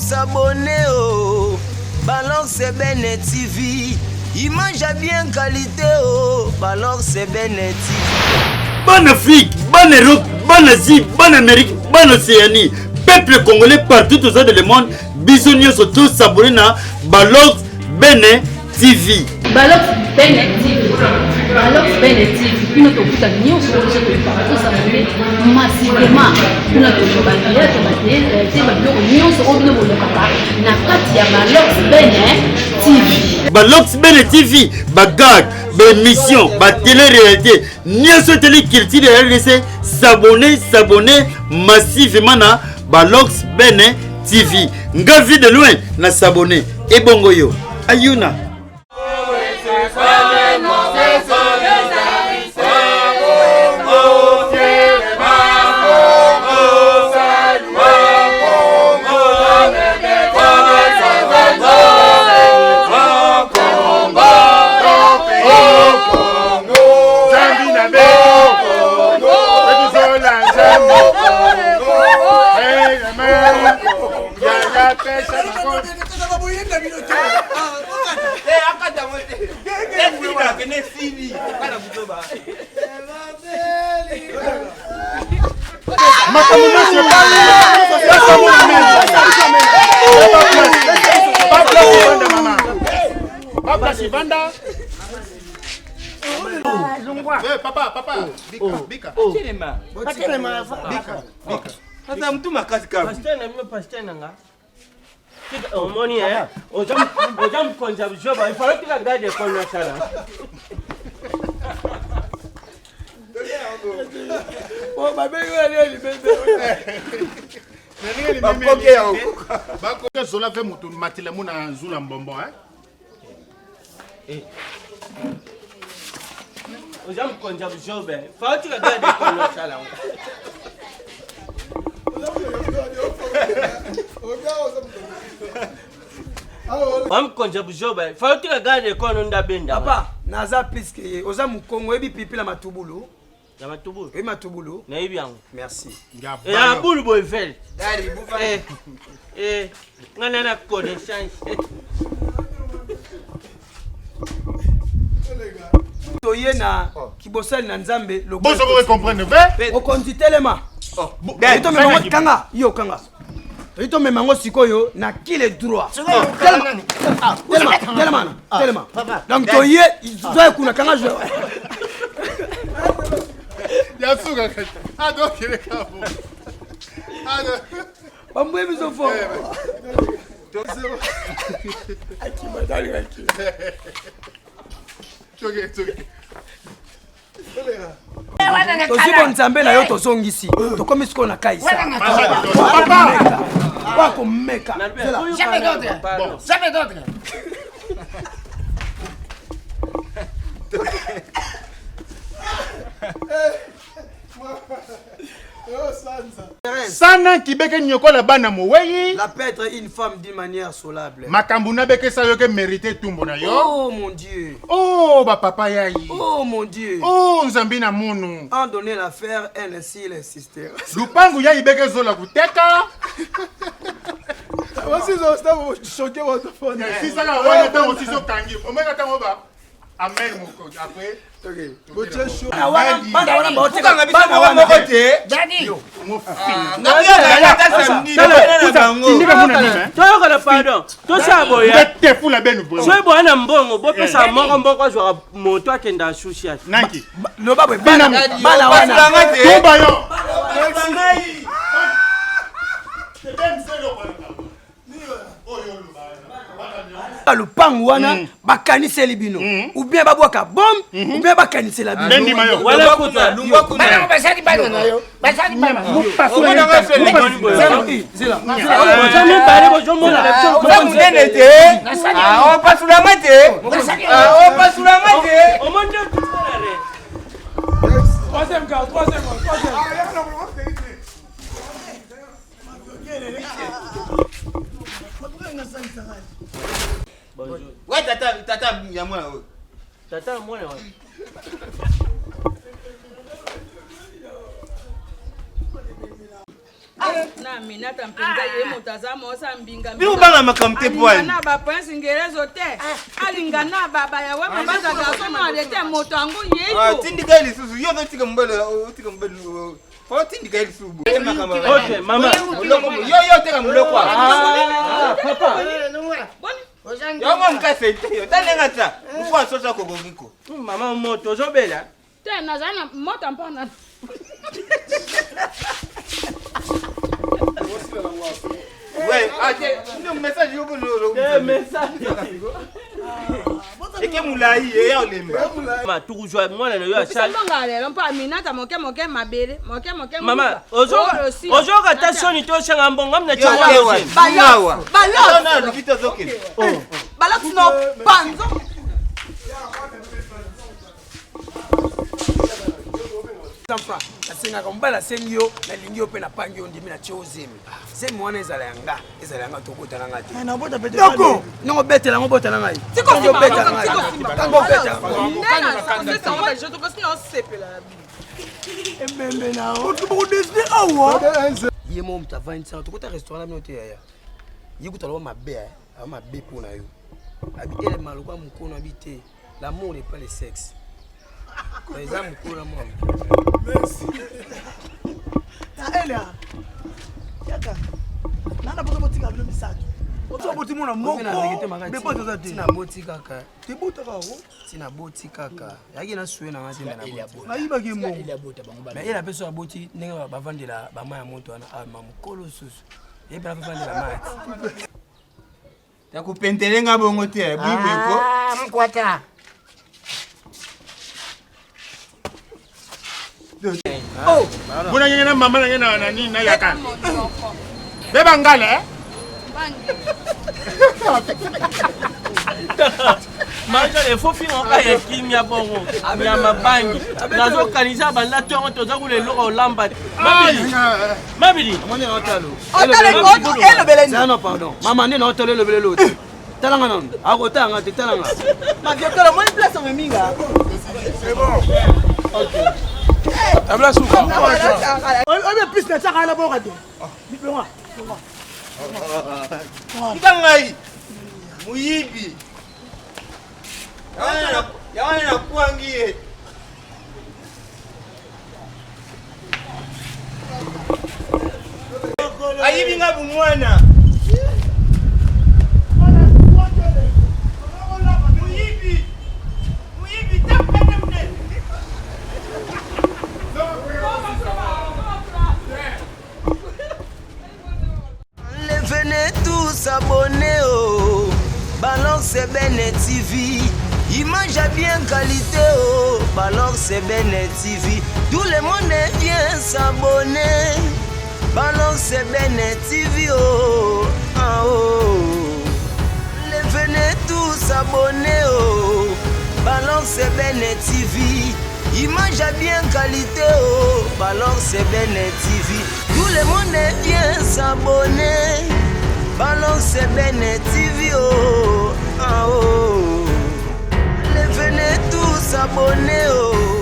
s'abonner au Balox Ebene TV. Image à bien qualité au Balox Ebene TV. Bonne Afrique, bonne Europe, bonne Asie, bonne Amérique, bonne Océanie. Peuple congolais partout aux autres du monde, bisous surtout s'abonner à Balox Ebene TV. Balox Ebene TV. Balox Ebene TV. Puis notre putain de news sur le site de Balox s'abonner massivement. Puis notre banquier, c'est ma news sur le papa. Na katia Balox Ebene TV. Balox Ebene TV, bagag, émission, télé-réalité. N'y télé culture de RDC, s'abonner massivement à Balox Ebene TV. Ngavi de loin, na s'abonner. Et bongo yo, ayuna. Papa, Bika. Sasa mtu makazi kama. Pasteur nanga. Omoni ojam konja joba, il faut que la garde kon na sala. Oh babe yo libende. Bako zola fe mutu matile muna nzula mbombo Ojam konja joba, il faut que la garde kon na sala. Mam konja bujoba, faut que la garde kon onda benda. Papa, naza piske oza mukongo ebi pipi la matubulu. La matubulu. Et matubulu. Na ibi yango. Merci. Et la boule boyvel. Dali bufa. Ngana na connaissance. Toye na kibosali na nzambe lo. Bon, vous comprenez ve? O konti telema. Ito me kanga, yo kanga. Ito me mango sikoyo na kile droit. Telema. Donc toye, doit kuna kanga je. Yasuga kati. Ado kile kabo. Ado. Bambwe biso fo. Akima dali aki. Toge. Tozibo nzambe na yo tozongisi. Tokomi siko na kaisa. Papa. Wako meka. Jamais d'autre. Sana kibeke nyokola bana moweyi. La peut être une femme d'une manière solable. Makambuna beke sa yoke mérité tumbo na yo. Oh mon Dieu. Oh ba papa yayi. Oh mon Dieu. Oh nzambi na munu. En donner l'affaire, elle ainsi il insistait. Lupangu yayi beke zola kuteka. Voici zo stavo choqué votre phone. Si ça la wana tango si zo kangi. Omeka tango ba. Amen moko après. OK. Boche chaud. Banda wana boche. Banda wana côté. Daddy. Mo fi. Toyoka pardon. To saboya. Te fula benu bo. So bwana mbongo bo pesa moko jwa moto akenda sushi. Nanki. Lo babwe bana wana. Tumba yo. Lupangu wana bakanise libino ou bien babwaka bombe ou bien bakanise la bino Bendi mayo wala kuta Bana basali bana nayo. Basali bana. Zela. Jamais parler bo jomo la On passe la mate. On passe la mate. au monde tout ça. Troisième gars. Ouais, tata, il y a moi. Tata, moi, Na minata mpinga ye motazama osambinga. Bi ubanga makamte poani. Na ba prince ngelezo te. Alinga na baba ya wa mabaza ga soma alete moto ango yeyo. Ah, tindika ili susu. Yo tika mbele. Faut tindika ili susu. Okay, mama. Yo teka muloko. Papa. Yo mkase yo. Tanenga ta. Mkwa sosa kogongiko. Mama moto zobela. Te nazana moto mpana. Ouais, ndio message yuko lolo. Message. Eke mulai ya olemba. Ma tukujwa mwana na yo achali. Sambanga lelo mpa minata moke mabele. Moke. Mama, ozoka ta soni to shanga mbonga mna cha Bayawa. Bayawa. Na lupita zoke. Balak no panzo. Sampa, asinga mbala sengyo na lingyo pe na pangyo ndimi na chozemi. Semi wana ezala yanga tokota na ngati. Na bota bete. Doko, ngo betela ngo bota na ngai. Tiko beta ngai. Tango beta. Nena sasa ngoma je to kosi no sepela la bi. Embe na otubo desde awa. Ye mo mtava ntsa tokota restaurant la miote yaya. Yikuta lo mabe mabe pona yo. Abi ele maluka mukono abite. L'amour n'est pas le sexe. Les âmes coulent moi. Merci. Ta elia. Yaka. Nana poto botika bilo misaki. Oto boti mona moko. Be poto za ti. Tina boti kaka. Te bota ka o. Tina boti kaka. Yaki na suwe na ngati na boti. Na iba ke mo. Mais il a besoin boti nenga ba vandela ba maya moto ana mamukolo susu. Ye ba vandela mati. Ya kupentelenga bongo te bibeko. Mkwata. Oh, buna nyanya mama nyanya na nini na yaka. Beba ngale. Maja le fofi ngoka ya kimya bongo. Ya mabangi. Nazo kanisa banda tongo toza kule loko lamba. Mabili. Mwana na otalo. Otalo beleni. Non pardon. Mama ni na otalo le bele l'autre. Talanga non. Akotanga te talanga. Ma vietolo mo place on minga. C'est bon. OK. Abla souka. Obe plus na tsaka la boka de. Bipwa. Ngai. Muyibi. Yawana na kuangie. Ayibi ngabu mwana. Muyibi tapene mne. Venez tous abonner au Balance Bene TV. Image à bien qualité au Balance Bene TV. Tout le monde vient s'abonner. Balance Bene TV oh, ah, oh. Venez tous abonner au Balance Bene TV. Image à bien qualité oh, Balance Bene TV. Tout le monde vient s'abonner. Balance Bene TV oh, ah, oh. Venez tous abonner oh.